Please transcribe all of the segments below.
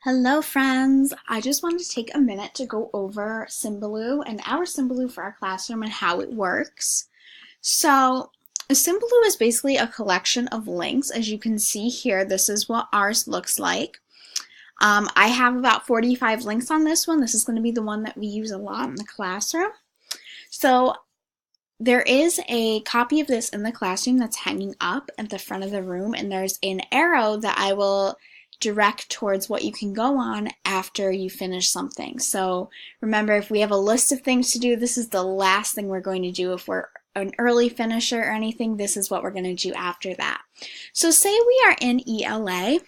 Hello friends! I just wanted to take a minute to go over Symbaloo and our Symbaloo for our classroom and how it works. So a Symbaloo is basically a collection of links. As you can see here, this is what ours looks like. I have about 45 links on this one. This is going to be the one that we use a lot in the classroom. So there is a copy of this in the classroom that's hanging up at the front of the room, and there's an arrow that I will direct towards what you can go on after you finish something. So remember, if we have a list of things to do, this is the last thing we're going to do. If we're an early finisher or anything, this is what we're going to do after that. So say we are in ELA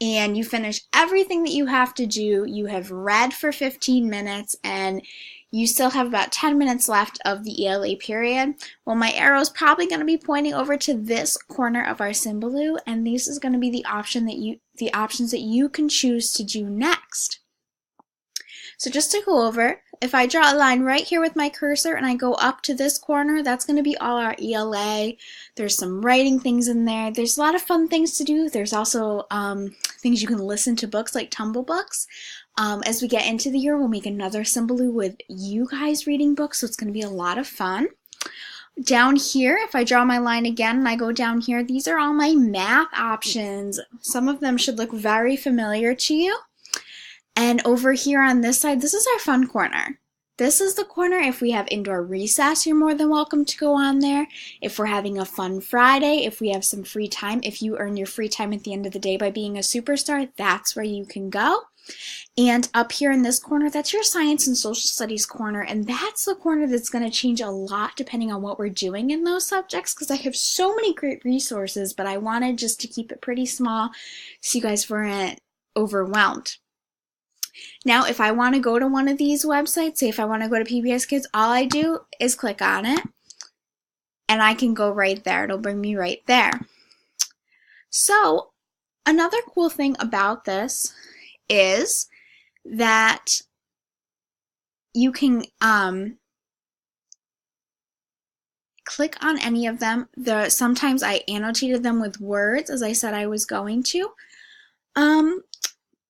and you finish everything that you have to do. You have read for 15 minutes and you still have about 10 minutes left of the ELA period. Well, my arrow is probably going to be pointing over to this corner of our Symbaloo, and this is going to be the options that you can choose to do next. So just to go over, if I draw a line right here with my cursor and I go up to this corner, that's going to be all our ELA. There's some writing things in there. There's a lot of fun things to do. There's also things you can listen to, books like Tumble books. As we get into the year, we'll make another Symbaloo with you guys reading books, so it's going to be a lot of fun. Down here, if I draw my line again and I go down here, these are all my math options. Some of them should look very familiar to you. And over here on this side, this is our fun corner. This is the corner if we have indoor recess, you're more than welcome to go on there. If we're having a fun Friday, if we have some free time, if you earn your free time at the end of the day by being a superstar, that's where you can go. And up here in this corner, that's your science and social studies corner, and that's the corner that's going to change a lot depending on what we're doing in those subjects, because I have so many great resources, but I wanted just to keep it pretty small so you guys weren't overwhelmed. Now, if I want to go to one of these websites, say if I want to go to PBS Kids, all I do is click on it, and I can go right there. It'll bring me right there. So, another cool thing about this is that you can click on any of them. Sometimes I annotated them with words, as I said I was going to.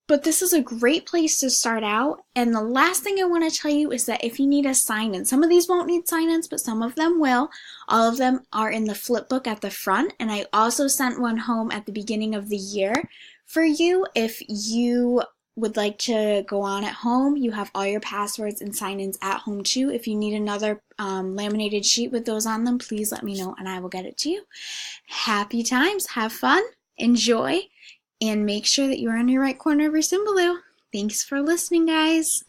But this is a great place to start out. And the last thing I want to tell you is that if you need a sign-in, some of these won't need sign-ins, but some of them will. All of them are in the flip book at the front, and I also sent one home at the beginning of the year for you. If you would like to go on at home, you have all your passwords and sign-ins at home too. If you need another laminated sheet with those on them, please let me know and I will get it to you. Happy times, have fun, enjoy, and make sure that you're in your right corner of your Symbaloo. Thanks for listening, guys.